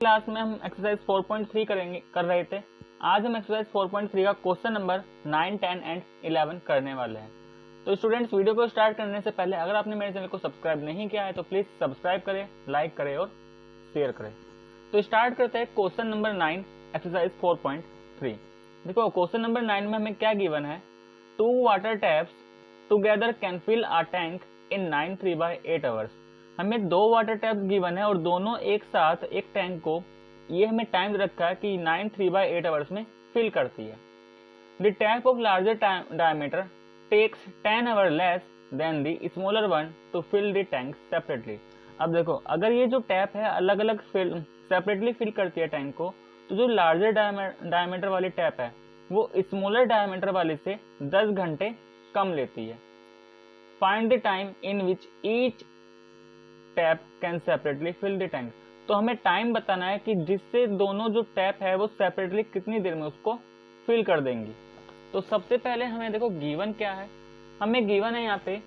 Class में हम exercise 4.3 कर रहे थे। आज हम एक्सरसाइज 4.3 का क्वेश्चन नंबर 9, 10 एंड 11 करने वाले हैं। तो स्टूडेंट्स, वीडियो को स्टार्ट करने से पहले अगर आपने मेरे चैनल को सब्सक्राइब नहीं किया है तो प्लीज सब्सक्राइब करें, लाइक करें और शेयर करें। तो स्टार्ट करते हैं क्वेश्चन नंबर 9 एक्सरसाइज 4.3। देखो क्वेश्चन नंबर 9 में हमें क्या गिवन है, 2 water taps together can fill a tank in 9 3/8 hours. हमें 2 वाटर टैप्स गिवन है और दोनों एक साथ एक टैंक को, ये हमें टाइम रखा है कि 9 3/8 आवर्स में फिल करती है। The tap of larger diameter takes 10 hour less than the smaller one to fill the tank separately. अब देखो, अगर ये जो टैप है अलग अलग सेपरेटली फिल करती है टैंक को, तो जो लार्जर डायमीटर वाली टैप है वो स्मॉलर डायमीटर वाली से 10 घंटे कम लेती है। Find the time in which each tap can separately fill the tank. तो हमें टाइम बताना है कि जिससे दोनों जो टैप है वो सेपरेटली कितनी देर में उसको फिल कर देंगी। तो सबसे पहले हमें देखो गिवन क्या है, हमें गिवन है यहाँ पे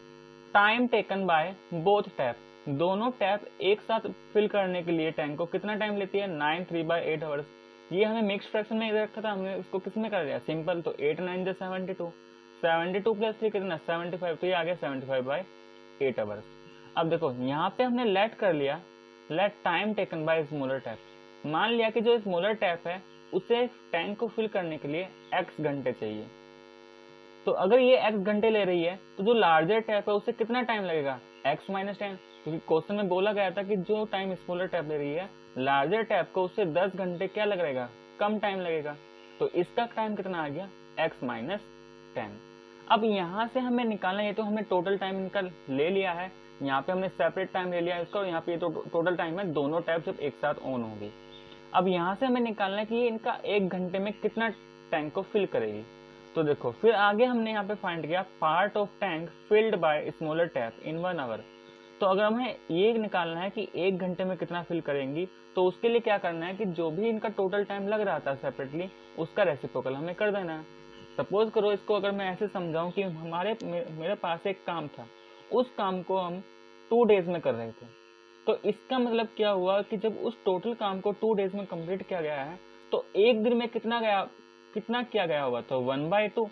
time taken bye both tap. दोनों टैप एक साथ फिल करने के लिए टैंक को कितना टाइम लेती है, 9 3/8 आवर्स। ये हमें मिक्स फ्रैक्शन में रखा था, हमने इसको किस में कर दिया, सिंपल। तो 8 9 72, 72 प्लस 3 कितना 75, तो ये आ गया 75/8 आवर्स। अब देखो यहाँ पे हमने लेट कर लिया, let time taken by smaller tap. मान लिया कि जो स्मॉलर टैप है उसे टैंक को फिल करने के लिए x घंटे चाहिए। तो अगर ये x घंटे ले रही है तो जो लार्जर टैप है उसे कितना टाइम लगेगा, x माइनस 10। क्योंकि क्वेश्चन में बोला गया था कि जो टाइम स्मॉलर टैप ले रही है लार्जर टैप को उससे 10 घंटे क्या लगेगा, कम टाइम लगेगा। तो इसका टाइम कितना आ गया, x माइनस 10। अब यहाँ से हमें निकालना है, तो हमें टोटल टाइम इनका ले लिया है, यहाँ पे हमने सेपरेट टाइम ले लिया है इसका, और यहाँ पे तो टोटल टाइम है दोनों टैप जब एक साथ ऑन होगी। अब यहाँ से हमें निकालना है कि ये इनका 1 घंटे में कितना टैंक को फिल करेगी। तो देखो फिर आगे हमने यहाँ पे फाइंड किया part of tank filled by smaller tap in 1 hour. तो अगर हमें ये निकालना है कि 1 घंटे में कितना फिल करेंगी, तो उसके लिए क्या करना है कि जो भी इनका टोटल टाइम लग रहा था सेपरेटली उसका रेसिप्रोकल हमें कर देना है। सपोज करो इसको अगर मैं ऐसे समझाऊं कि मेरे पास एक काम था, उस काम को हम 2 डेज में कर रहे थे। तो इसका मतलब क्या हुआ कि जब उस टोटल काम को 2 डेज में कंप्लीट किया गया है तो एक दिन में कितना किया गया होगा, तो 1/2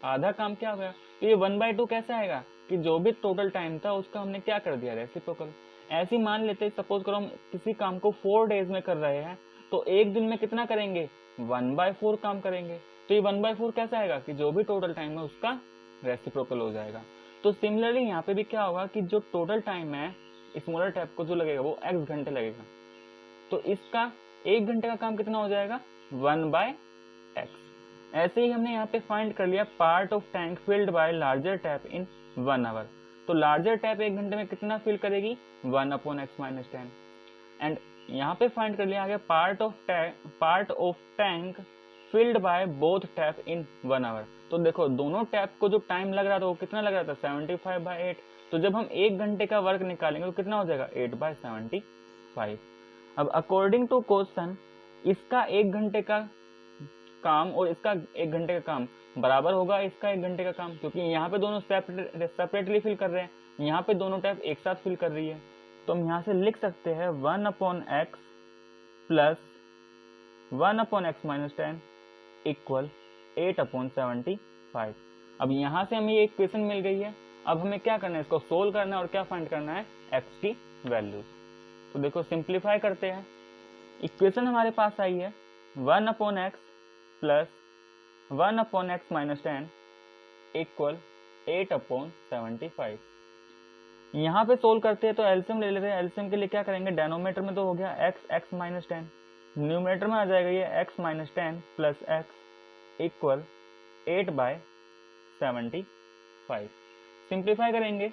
आधा काम क्या हो गया। तो ये 1/2 कैसे आएगा कि जो भी टोटल टाइम था उसका हमने क्या कर दिया, रेसिप्रोकल। ऐसे मान लेते सपोज करो हम किसी काम को 4 डेज में कर रहे हैं, तो एक दिन में कितना करेंगे, 1/4 काम करेंगे। तो ये 1/4 कैसे आएगा कि जो भी टोटल टाइम है उसका रेसिप्रोकल हो जाएगा। तो सिमिलरली यहाँ पे भी क्या होगा कि जो टोटल टाइम है स्मॉलर टैप को जो लगेगा वो x घंटे लगेगा, तो इसका 1 घंटे का काम कितना हो जाएगा, 1/x। ऐसे ही हमने यहाँ पे फाइंड कर लिया part of tank filled by larger tap in 1 hour. तो लार्जर टैप 1 घंटे में कितना फिल करेगी, 1/x माइनस 10। एंड यहाँ पे फाइंड कर लिया आगे part of tank filled by both tap in 1 hour. तो देखो दोनों टैप को जो टाइम लग रहा था वो कितना लग रहा था, 75/8। तो जब हम 1 घंटे का वर्क निकालेंगे तो कितना हो जाएगा, 8/75। अब अकॉर्डिंग टू क्वेश्चन इसका 1 घंटे का काम और इसका 1 घंटे का काम बराबर होगा, इसका 1 घंटे का काम, क्योंकि यहाँ पे दोनों सेपरेटली फिल कर रहे हैं, यहाँ पे दोनों टैप एक साथ फिल कर रही है। तो हम यहाँ से लिख सकते हैं 1/x plus 1/x minus 10 equal 8/75। अब यहाँ से हमें ये इक्वेशन मिल गई है। अब हमें क्या करना है, इसको सोल्व करना है और क्या फाइंड करना है, x की वैल्यूज। तो देखो सिंप्लीफाई करते हैं, इक्वेशन हमारे पास आई है 1/x plus 1/x minus 10 equal 8/75। यहाँ पे सोल्व करते हैं तो एलसीएम ले लेते हैं। एलसीएम के लिए क्या करेंगे, डेनोमीटर में तो हो गया x माइनस 10, न्यूमरेटर में आ जाएगा ये x minus 10 plus x equal 8/75। Simplify करेंगे,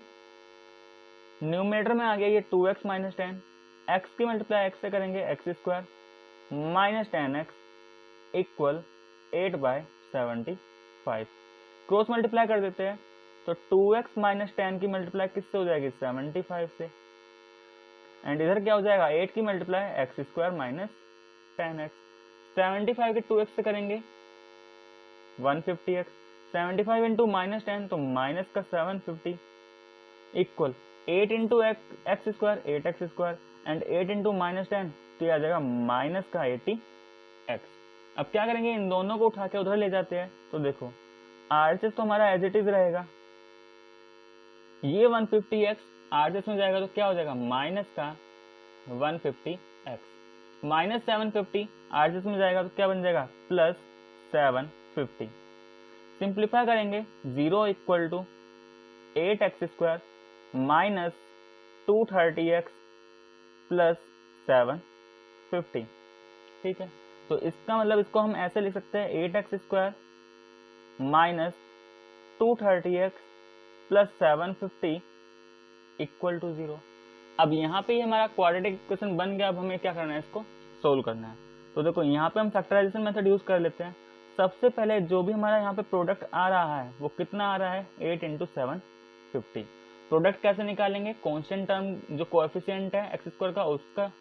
न्यूमरेटर में आ गया ये 2x माइनस 10, x की मल्टीप्लाई x से करेंगे x² minus 10x equal 8/75। Cross multiply कर देते हैं तो 2x माइनस 10 की मल्टीप्लाई किससे हो जाएगी, 75 से। एंड इधर क्या हो जाएगा, 8 की मल्टीप्लाई x² माइनस 10x। 75 के 2x से करेंगे 150x, 75 इंटू माइनस 10 तो माइनस का 750 equal 8 into x² 8x² and 8 into minus 10 तो ये आ जाएगा माइनस का 80x। अब क्या करेंगे, इन दोनों को उठा के उधर ले जाते हैं। तो देखो RHS तो हमारा एज इट इज रहेगा, ये 150x RHS में जाएगा तो क्या हो जाएगा माइनस का 150x, माइनस 750 RHS में जाएगा तो क्या बन जाएगा प्लस 750। सिंप्लीफाई करेंगे 0 equal to 8x² minus 230x plus 750। ठीक है, तो इसका मतलब इसको हम ऐसे लिख सकते हैं 8x² minus 230x plus 750 equal to 0। अब यहाँ पे हमारा क्वाड्रेटिक इक्वेशन बन गया। अब हमें क्या करना है, इसको सोल्व करना है। तो देखो यहाँ पे हम फैक्टराइजेशन मेथड यूज कर लेते हैं। सबसे पहले जो भी हमारा यहाँ पे प्रोडक्ट आ रहा है वो कितना आ रहा है 8 × 750। प्रोडक्ट कैसे निकालेंगे, कॉन्स्टेंट टर्म जो कोएफिशिएंट है x² का, उसका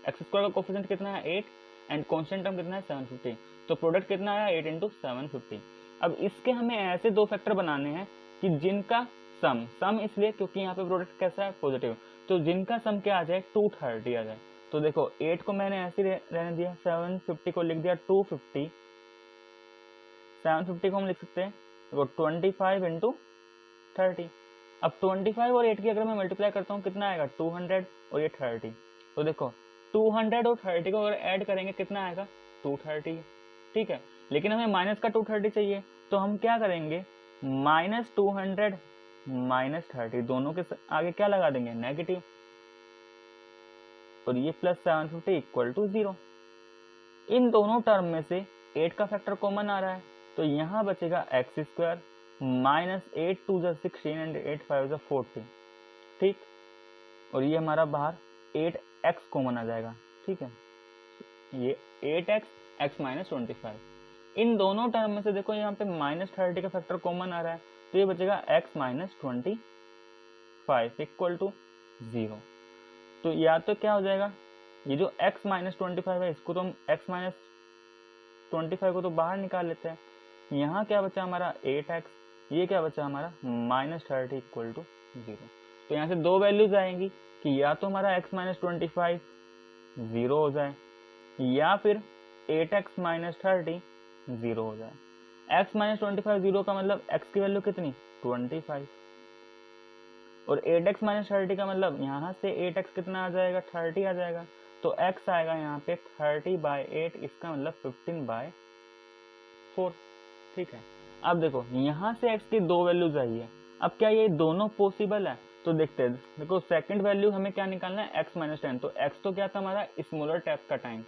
x² का कोएफिशिएंट कितना है 8 एंड कॉन्स्टेंट टर्म कितना है 750। तो प्रोडक्ट कितना आया 8 × 750। अब इसके हमें ऐसे दो फैक्टर बनाने हैं कि जिनका सम इसलिए क्योंकि यहाँ पे प्रोडक्ट कैसा है पॉजिटिव, तो जिनका सम क्या आ जाए 230 आ जाए। तो देखो 8 को मैंने ऐसे रहने दिया, 750 को लिख दिया 250, 750 को हम लिख सकते हैं देखो 25 × 30। अब 25 और 8 की अगर मैं मल्टीप्लाई करता हूँ कितना आएगा 200 और ये 30। तो देखो 200 और 30 को अगर ऐड करेंगे कितना आएगा 230। ठीक है, लेकिन हमें माइनस का 230 चाहिए, तो हम क्या करेंगे -200 -30 दोनों के आगे क्या लगा देंगे नेगेटिव, और ये प्लस 750 इक्वल टू 0। इन दोनों टर्म में से 8 का फैक्टर कॉमन आ रहा है, तो यहाँ बचेगा x² माइनस 8 2 16 एंड 8 5 40। ठीक, और ये हमारा बाहर 8x कॉमन आ जाएगा। ठीक है, ये 8x x माइनस 25। इन दोनों टर्म में से देखो यहाँ पे -30 का फैक्टर कॉमन आ रहा है, तो ये बचेगा x माइनस 25 इक्वल टू 0। तो या तो क्या हो जाएगा, ये जो x माइनस 25 है इसको तो हम x माइनस 25 को तो बाहर निकाल लेते हैं। यहाँ क्या बचा हमारा 8x, ये क्या बचा हमारा -30 इक्वल टू 0। तो यहाँ से दो वैल्यूज आएंगी कि या तो हमारा x माइनस 25 0 हो जाए, या फिर 8x माइनस 30 0 हो जाए। x माइनस 25 0 का मतलब x की वैल्यू कितनी 25, और 8x माइनस 30 का मतलब यहाँ से 8x कितना आ जाएगा 30 आ जाएगा। तो x आएगा यहाँ पे 30/8, इसका मतलब 15/4। ठीक है, अब देखो यहाँ से x की दो वैल्यूज आई है। अब क्या ये दोनों पॉसिबल है, तो देखते हैं। देखो सेकंड वैल्यू हमें क्या निकालना है x माइनस 10। तो x तो क्या था हमारा स्मॉलर टैप का टाइम,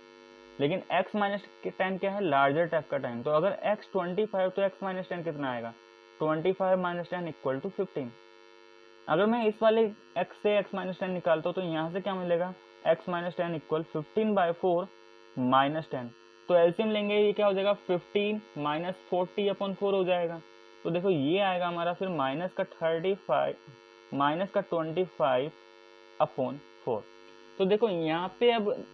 लेकिन x माइनस टाइम क्या है लार्जर टैप का टाइम। तो अगर x 25 तो x माइनस 10 कितना आएगा 25 माइनस 10 इक्वल टू 15। अगर मैं इस वाले x से x माइनस 10 निकालता हूँ तो यहाँ से क्या मिलेगा x माइनस 10 इक्वल 15/4 माइनस 10। तो एलसीएम लेंगे, ये क्या हो जाएगा 15 माइनस 40/4 हो जाएगा। तो देखो ये आएगा हमारा फिर माइनस का 35 माइनस का 25/4। तो देखो यहाँ पे अब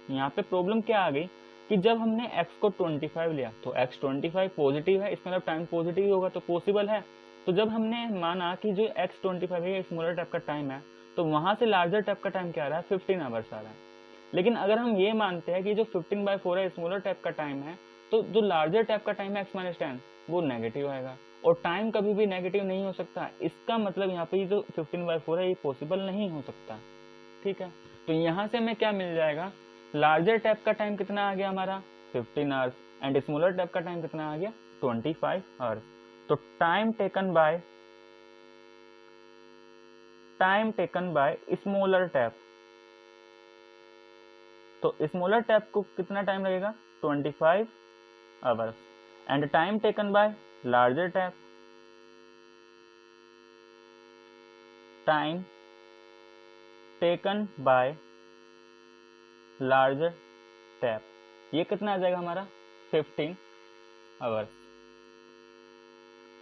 यहाँ पे प्रॉब्लम क्या आ गई कि जब हमने x को 25 लिया तो x 25 पॉजिटिव है, इसका मतलब टाइम पॉजिटिव ही होगा, तो पॉसिबल है। तो जब हमने माना कि जो x 25 है स्मॉलर टैप का टाइम है, तो वहां से लार्जर टैप का टाइम क्या आ रहा है 15 आवर्स आ रहा है। लेकिन अगर हम ये मानते हैं कि जो 15/4 है स्मॉलर टैप का टाइम है, तो जो लार्जर टैप का टाइम है x माइनस 10 वो नेगेटिव आएगा, और टाइम कभी भी नेगेटिव नहीं हो सकता। इसका मतलब यहाँ पे जो 15/4 है ये पॉसिबल नहीं हो सकता। ठीक है, तो यहाँ से हमें क्या मिल जाएगा, लार्जर टैप का टाइम कितना आ गया हमारा 15 आवर्स, एंड स्मॉलर टैप का टाइम कितना आ गया 25 आवर्स। तो time taken by smaller tap, तो स्मॉलर टैप को कितना टाइम लगेगा 25 hours, and time taken bye larger tap, time taken bye larger tap, ये कितना आ जाएगा हमारा 15 आवर्स।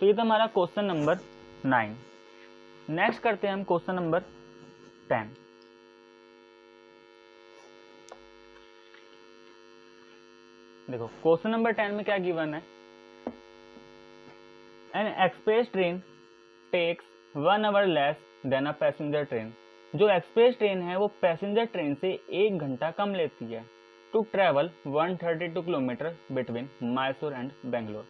तो ये था हमारा क्वेश्चन नंबर 9। नेक्स्ट करते हैं हम क्वेश्चन नंबर 10। देखो क्वेश्चन नंबर 10 में क्या गिवन है, an express train takes 1 hour less than a passenger train जो एक्सप्रेस ट्रेन है वो पैसेंजर ट्रेन से 1 घंटा कम लेती है to travel 132 kilometre between Mysore and Bangalore.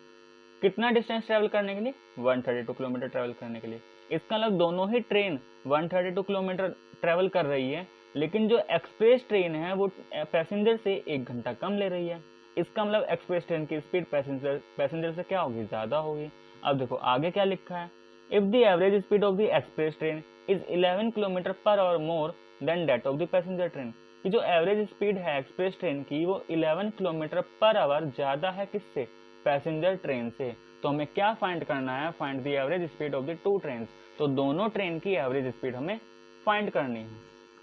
कितना डिस्टेंस ट्रेवल करने के लिए? 132 किलोमीटर ट्रेवल करने के लिए। इसका मतलब दोनों ही ट्रेन 132 किलोमीटर ट्रेवल कर रही है, लेकिन जो एक्सप्रेस ट्रेन है वो पैसेंजर से 1 घंटा कम ले रही है। इसका मतलब एक्सप्रेस ट्रेन की स्पीड पैसेंजर से क्या होगी? ज़्यादा होगी। अब देखो आगे क्या लिखा है, if the average speed of the express train is 11 kilometre per our more than that of the passenger train, कि जो एवरेज स्पीड है एक्सप्रेस ट्रेन की वो 11 किलोमीटर पर आवर ज़्यादा है किससे? पैसेंजर ट्रेन से। तो हमें क्या फाइंड करना है? Find the average speed of the to train. तो दोनों ट्रेन की एवरेज स्पीड हमें फाइंड करनी है।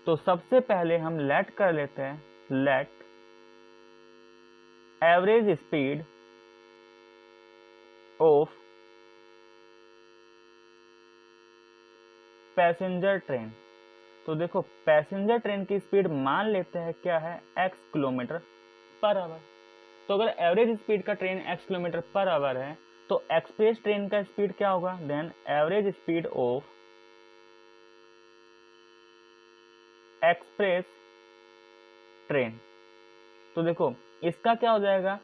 तो सबसे पहले हम लेट कर लेते हैं, let average speed of passenger train. तो देखो पैसेंजर ट्रेन की स्पीड मान लेते हैं क्या है? x kilometre per hour. तो अगर एवरेज स्पीड का train x kilometre per hour है तो एक्सप्रेस ट्रेन का स्पीड क्या होगा? Then average speed of express train. तो देखो इसका क्या हो जाएगा?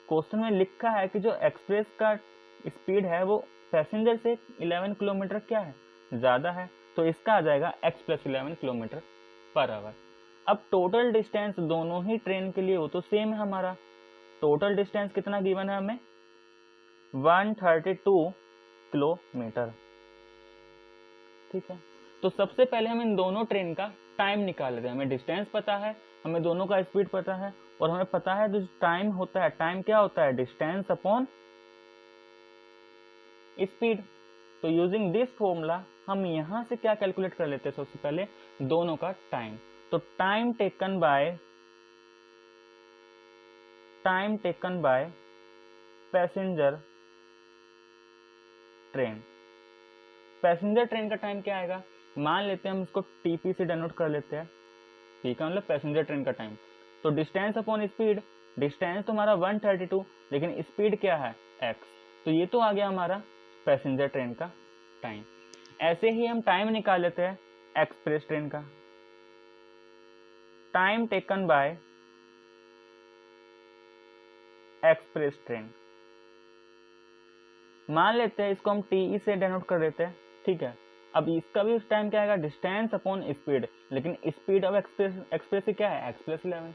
क्वेश्चन में लिखा है कि जो एक्सप्रेस का स्पीड है वो पैसेंजर से 11 किलोमीटर क्या है? ज़्यादा है। तो इसका आ जाएगा x + 11 किलोमीटर पर आवर। अब टोटल डिस्टेंस दोनों ही ट्रेन के लिए हो तो सेम है हमारा। टोटल डिस्टेंस कितना गिवन है हमें? 132 किलोमीटर। ठीक है, तो सबसे पहले हम इन दोनों ट्रेन का टाइम निकाल लेते हैं। हमें डिस्टेंस पता है, हमें दोनों का स्पीड पता है, और हमें पता है जो टाइम होता है, टाइम क्या होता है? Distance upon speed. तो यूजिंग दिस फॉर्मूला हम यहां से क्या कैलकुलेट कर लेते हैं? सबसे पहले दोनों का टाइम। तो time taken by passenger train. Passenger train का टाइम क्या आएगा? मान लेते हैं हम इसको टीपी से डिनोट कर लेते हैं। ठीक है, मतलब पैसेंजर ट्रेन का टाइम। तो डिस्टेंस अपॉन स्पीड, डिस्टेंस तो हमारा 132, लेकिन स्पीड क्या है? x। तो ये तो आ गया हमारा पैसेंजर ट्रेन का टाइम। ऐसे ही हम टाइम निकाल लेते हैं एक्सप्रेस ट्रेन का। Time taken bye express train, मान लेते हैं इसको हम टी से डिनोट कर देते हैं। ठीक है, अब इसका भी टाइम क्या आएगा? डिस्टेंस अपॉन स्पीड, लेकिन स्पीड अब एक्सप्रेस से क्या है? x + 11।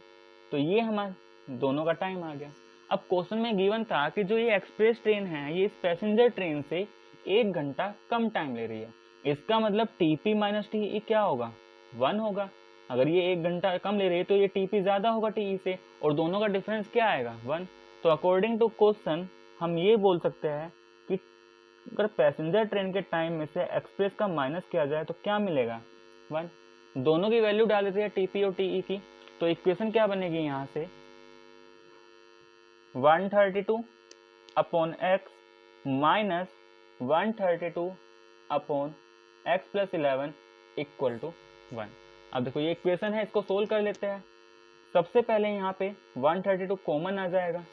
तो ये हमारा दोनों का टाइम आ गया। अब क्वेश्चन में गिवन था कि जो ये एक्सप्रेस ट्रेन है ये इस पैसेंजर ट्रेन से 1 घंटा कम टाइम ले रही है। इसका मतलब टीपी माइनस टी क्या होगा? 1 होगा। अगर ये 1 घंटा कम ले रही है तो ये टीपी ज़्यादा होगा टी से, और दोनों का डिफरेंस क्या आएगा? 1। तो अकॉर्डिंग टू क्वेश्चन हम ये बोल सकते हैं कि अगर पैसेंजर ट्रेन के टाइम में से एक्सप्रेस का माइनस किया जाए तो क्या मिलेगा? 1। दोनों की वैल्यू डाल देते हैं टीपी और टीई की। तो इक्वेशन क्या बनेगी यहाँ से? 132 upon x minus 132 upon x + 11 equal to 1। अब देखो ये इक्वेशन है, इसको सोल्व कर लेते हैं। सबसे पहले यहाँ पे 132 कॉमन आ जाएगा।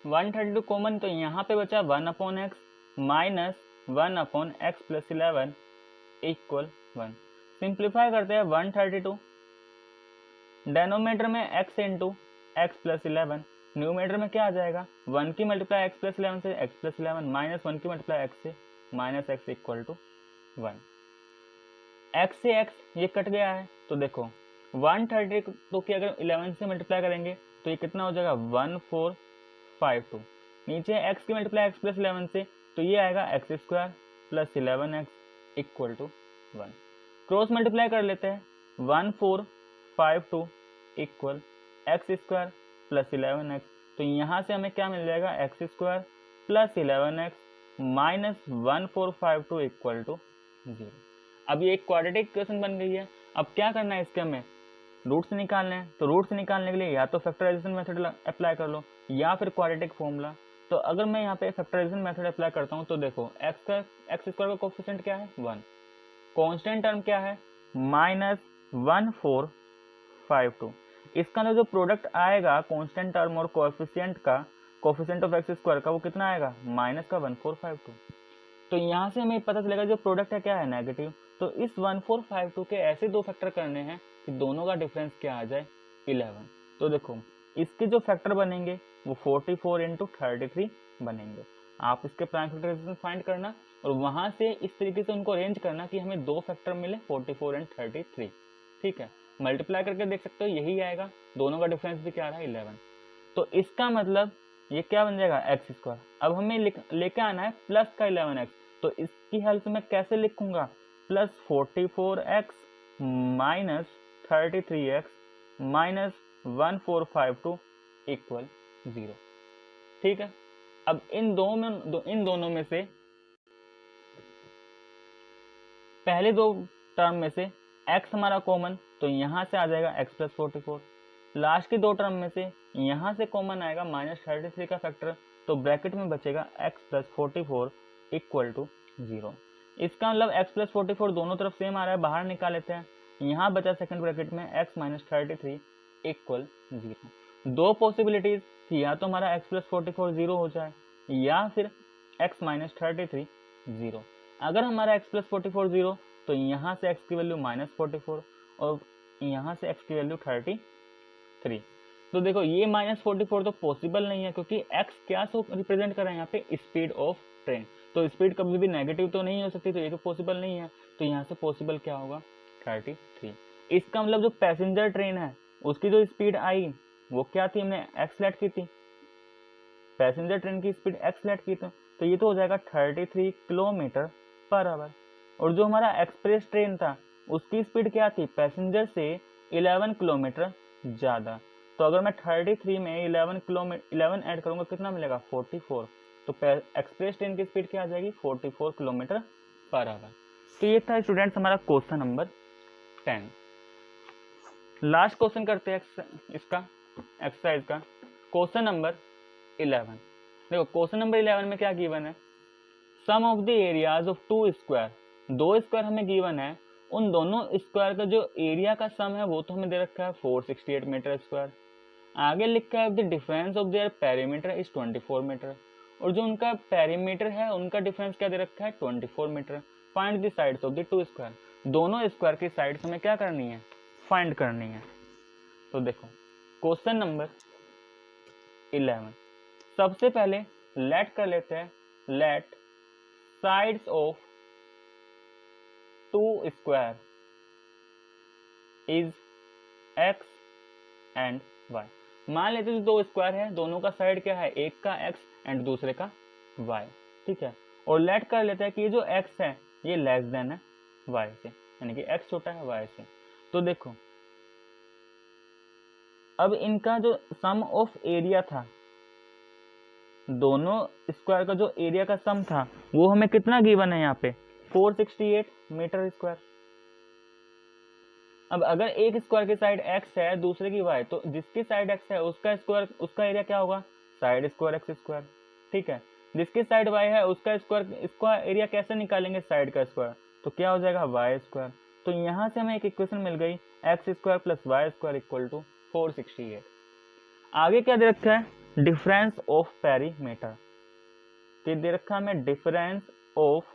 132 कॉमन, तो यहाँ पे बचा 1/x minus 1/x + 11 equal 1। Simplify करते हैं 132, डेनोमीटर में x इंटू x + 11, न्यूमेटर में क्या आ जाएगा? 1 की मल्टीप्लाई x + 11 से x + 11 माइनस 1 की मल्टीप्लाई x से minus x equal to 1। x से x ये कट गया है, तो देखो 132 की अगर 11 से मल्टीप्लाई करेंगे तो ये कितना हो जाएगा? 1452। नीचे x की मल्टीप्लाई x + 11 से, तो ये आएगा x² + 11x equal to 1। Cross multiply कर लेते हैं, 1452 इक्वल x² + 11x। तो यहाँ से हमें क्या मिल जाएगा? x² + 11x minus 1452 equal to 0। अब ये एक क्वाड्रेटिक इक्वेशन बन गई है। अब क्या करना है? इसके हमें रूट्स निकालने हैं। तो रूट्स निकालने के लिए या तो फैक्टराइजेशन मेथड अप्लाई कर लो या फिर क्वाड्रेटिक फॉर्मूला। तो अगर मैं यहाँ पे फैक्टराइजेशन मेथड अप्लाई करता हूँ तो देखो x² का कोफिशिएंट क्या है? 1। कांस्टेंट टर्म क्या है? -1452। इसका जो प्रोडक्ट आएगा कांस्टेंट टर्म और कोएफिशिएंट का, कोएफिशिएंट ऑफ x² का, वो कितना आएगा? -1452। तो यहाँ से हमें पता चलेगा जो प्रोडक्ट है क्या है? नेगेटिव। तो इस 1452 के ऐसे दो फैक्टर करने हैं कि दोनों का डिफरेंस क्या आ जाए 11। तो देखो इसके जो फैक्टर बनेंगे वो 44 इंटू 33 बनेंगे। आप इसके प्राइम फैक्टराइजेशन फाइंड करना और वहां से इस तरीके से उनको अरेंज करना कि हमें दो फैक्टर मिले 44 एंड 33। ठीक है, मल्टीप्लाई करके देख सकते हो यही आएगा, दोनों का डिफरेंस भी क्या रहा है 11। तो इसका मतलब ये क्या बन जाएगा एक्स स्क्वायर। अब हमें लेके आना है प्लस का 11x, तो इसकी हेल्प से मैं कैसे लिखूंगा plus 44x minus 33x minus 1452 equal 0। ठीक है, अब इन दोनों में से पहले दो टर्म में से x हमारा कॉमन, तो यहाँ से आ जाएगा x प्लस 44। लास्ट की दो टर्म में से यहाँ से कॉमन आएगा माइनस 33 का फैक्टर, तो ब्रैकेट में बचेगा x प्लस 44 इक्वल टू 0। इसका मतलब x प्लस 44 दोनों तरफ सेम आ रहा है, बाहर निकाल लेते हैं। यहाँ बचा सेकंड ब्रैकेट में x माइनस 33 इक्वल 0। दो पॉसिबिलिटीज कि या तो हमारा x प्लस 44 0 हो जाए या फिर x माइनस 33 0। अगर हमारा x प्लस 44 0 तो यहाँ से x की वैल्यू माइनस 44 और यहाँ से x की वैल्यू 33। तो देखो ये माइनस 44 तो पॉसिबल नहीं है क्योंकि x क्या रिप्रेजेंट कर रहा है यहाँ पे स्पीड ऑफ ट्रेन, तो स्पीड कभी भी नेगेटिव तो नहीं हो सकती, तो ये तो पॉसिबल नहीं है। तो यहाँ से पॉसिबल क्या होगा 33। इसका मतलब जो पैसेंजर ट्रेन है उसकी जो स्पीड आई वो क्या थी, हमने x लेट की थी, पैसेंजर ट्रेन की स्पीड x लेट की थी, तो ये तो हो जाएगा 33 किलोमीटर पर आवर। और जो हमारा एक्सप्रेस ट्रेन था उसकी स्पीड क्या थी, पैसेंजर से 11 किलोमीटर ज़्यादा। तो अगर मैं 33 में 11 ऐड करूँगा कितना मिलेगा 44। तो एक्सप्रेस ट्रेन की स्पीड क्या आ जाएगी 44 किलोमीटर पर आवर। तो ये था स्टूडेंट्स हमारा क्वेश्चन नंबर 10। लास्ट क्वेश्चन करते हैं इसका एक्सरसाइज का, क्वेश्चन नंबर 11। देखो क्वेश्चन नंबर 11 में क्या गिवन है, some of the areas of two square, दो स्क्वायर हमें गिवन है, उन दोनों स्क्वायर का जो एरिया का सम है वो तो हमें दे रखा है 468 मीटर स्क्वायर। आगे लिखा है the difference of their perimeter is 24 metre, और जो उनका पेरीमीटर है उनका डिफरेंस क्या दे रखा है 24 metre. Find the sides of the two square, दोनों स्क्वायर की साइड्स हमें क्या करनी है फाइंड करनी है। तो देखो क्वेश्चन नंबर 11, सबसे पहले लेट कर लेते हैं, let sides of two square is x and y। मान लेते हैं दो स्क्वायर है, दोनों का साइड क्या है, एक का x एंड दूसरे का y। ठीक है, और लेट कर लेते हैं कि ये जो x है ये लेस देन है y से, यानी कि x छोटा है y से। तो देखो अब इनका जो सम ऑफ एरिया था, दोनों स्क्वायर का जो एरिया का सम था वो हमें कितना गिवन है यहाँ पे 468 मीटर स्क्वायर। अब अगर एक स्क्वायर की साइड x है दूसरे की y, तो जिसकी साइड x है उसका स्क्वायर उसका एरिया क्या होगा साइड स्क्वायर एक्स स्क्वायर। ठीक है, जिसकी साइड y है उसका स्क्वायर, इसका एरिया कैसे निकालेंगे साइड का स्क्वायर, तो क्या हो जाएगा y स्क्वायर। तो यहाँ से हमें एक इक्वेशन मिल गई X square plus Y square equal to 468। आगे क्या दे रखा है डिफरेंस ऑफ पेरीमीटर, तो दे रखा है हमें डिफरेंस ऑफ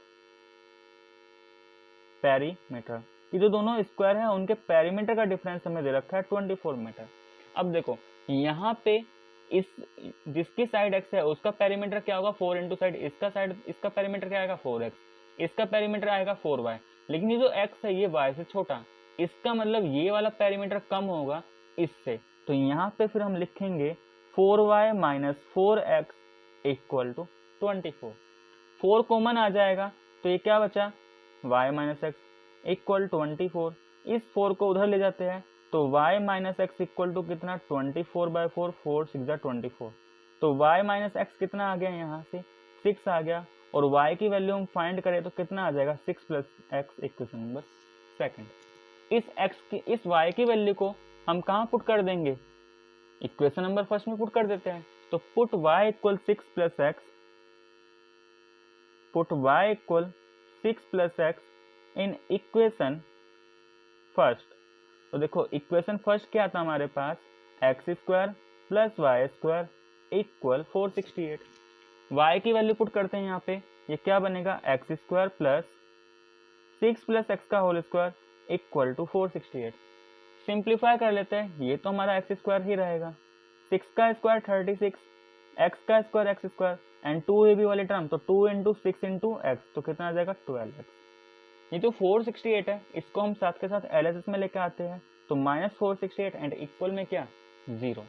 पेरीमीटर कि जो दोनों स्क्वायर है उनके पेरीमीटर का डिफरेंस हमें दे रखा है 24 मीटर। अब देखो यहाँ पे इस जिसकी साइड x है उसका पेरीमीटर क्या होगा 4 इंटू साइड इसका पेरीमीटर क्या आएगा 4x, इसका पेरीमीटर आएगा 4y, लेकिन ये जो x है ये y से छोटा, इसका मतलब ये वाला पेरीमीटर कम होगा इससे। तो यहाँ पे फिर हम लिखेंगे 4y minus 4x equal to 24। 4 common आ जाएगा तो ये क्या बचा y माइनस एक्स इक्वल 24। इस 4 को उधर ले जाते हैं तो y minus X equal to कितना 24/4, 4 6 24। तो y माइनस एक्स कितना आ गया यहाँ से 6 आ गया, और y की वैल्यू हम फाइंड करें तो कितना आ जाएगा 6 plus X equation number second. इस y की वैल्यू को हम कहाँ पुट कर देंगे इक्वेशन नंबर फर्स्ट में पुट कर देते हैं। तो put y equal 6 plus X, put y equal 6 plus X in equation first. तो देखो इक्वेशन फर्स्ट क्या था हमारे पास X square plus Y square equal 468। y की वैल्यू पुट करते हैं यहाँ पे, ये क्या बनेगा x square plus 6 plus X का whole square equal to 468। Simplify कर लेते हैं, ये तो हमारा एक्स स्क्वायर ही रहेगा, 6 का स्क्वायर 36, एक्स का square X square and 2 A B वाली टर्म, तो 2 इंटू 6 इंटू एक्स, तो कितना आ जाएगा 12x। ये तो 468 है, इसको हम साथ के साथ एलएचएस में लेके आते हैं, तो -468 एंड इक्वल में क्या 0।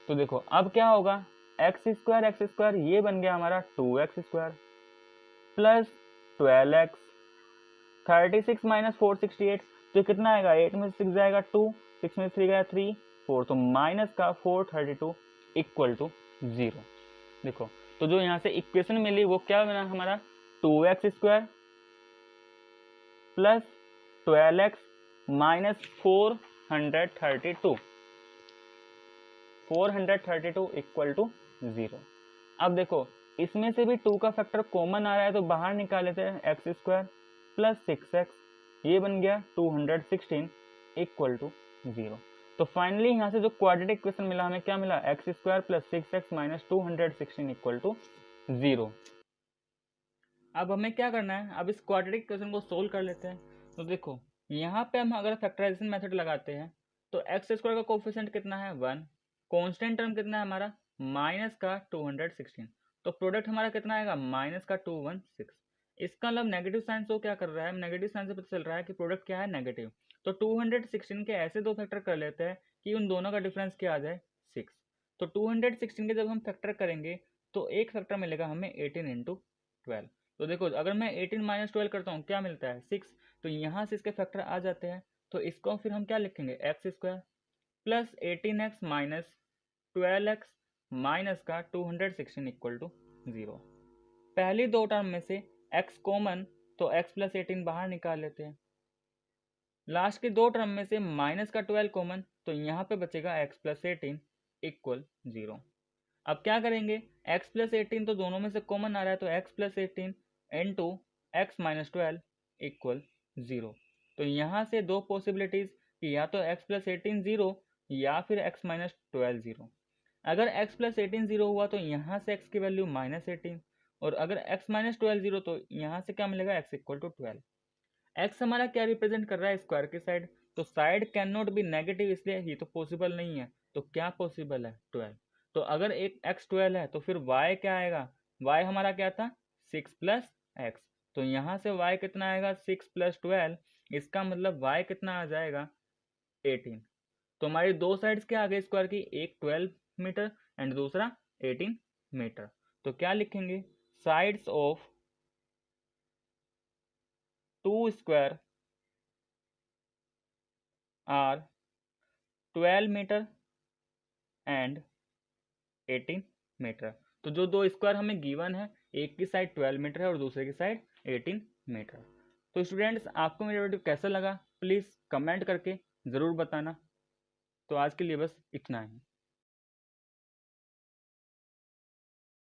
तो देखो अब क्या होगा, एक्स स्क्वायर ये बन गया हमारा 2x square plus 12x, 36 minus 468, तो कितना आएगा, 8 में से 6 जाएगा 2, 6 में से 3 गया 3, 4, तो माइनस का 432 इक्वल टू 0। देखो तो जो यहाँ से इक्वेशन मिली वो क्या बना हमारा, 2x square plus 12x minus 432 equal to 0। अब देखो इसमें से भी 2 का फैक्टर कॉमन आ रहा है, तो बाहर निकाल लेते हैं, एक्स स्क्वायर प्लस 6x, ये बन गया 216 इक्वल टू 0। तो फाइनली यहाँ से जो क्वाड्रेटिक इक्वेशन मिला हमें क्या मिला, X square plus 6x minus 216 equal to 0। अब हमें क्या करना है, अब इस क्वाड्रेटिक इक्वेशन को सोल्व कर लेते हैं। तो देखो यहाँ पे हम अगर फैक्टराइजेशन मेथड लगाते हैं तो एक्स स्क्वायर का कोफिशिएंट कितना है 1, कांस्टेंट टर्म कितना है हमारा माइनस का 216, तो प्रोडक्ट हमारा कितना आएगा माइनस का 216। इसका मतलब नेगेटिव साइन शो क्या कर रहा है, नेगेटिव साइन से पता चल रहा है कि प्रोडक्ट क्या है नेगेटिव। तो 216 के ऐसे दो फैक्टर कर लेते हैं कि उन दोनों का डिफरेंस क्या आ जाए 6। तो 216 के जब हम फैक्टर करेंगे तो एक फैक्टर मिलेगा हमें 18 इंटू 12। तो देखो अगर मैं 18 माइनस 12 करता हूँ क्या मिलता है 6, तो यहाँ से इसके फैक्टर आ जाते हैं। तो इसको फिर हम क्या लिखेंगे, x square plus 18x minus 12x minus का 216 इक्वल टू 0। पहली दो टर्म में से x कॉमन, तो x प्लस 18 बाहर निकाल लेते हैं। लास्ट की दो टर्म में से माइनस का 12 कॉमन, तो यहाँ पे बचेगा x प्लस 18 इक्वल 0। अब क्या करेंगे, x प्लस 18 तो दोनों में से कॉमन आ रहा है, तो x plus 18 into x minus 12 equal 0। तो यहाँ से दो पॉसिबिलिटीज कि या तो x प्लस 18 0 या फिर x माइनस 12 0। अगर x प्लस 18 0 हुआ तो यहाँ से x की वैल्यू माइनस 18, और अगर x माइनस 12 0 तो यहाँ से क्या मिलेगा x इक्वल टू 12। x हमारा क्या रिप्रेजेंट कर रहा है, स्क्वायर की साइड, तो side can not be negative, इसलिए ये तो पॉसिबल नहीं है। तो क्या पॉसिबल है 12। तो अगर एक x 12 है तो फिर y क्या आएगा, y हमारा क्या था 6 प्लस एक्स, तो यहाँ से y कितना आएगा 6 प्लस 12, इसका मतलब y कितना आ जाएगा 18। तो हमारी दो साइड्स क्या आ गई स्क्वायर की, एक 12 मीटर एंड दूसरा 18 मीटर। तो क्या लिखेंगे, sides of two square are 12 metre and 18 metre. तो जो दो स्क्वायर हमें गिवन है, एक की साइड 12 मीटर है और दूसरे की साइड 18 मीटर। तो स्टूडेंट्स आपको मेरा वीडियो कैसा लगा प्लीज़ कमेंट करके ज़रूर बताना। तो आज के लिए बस इतना ही।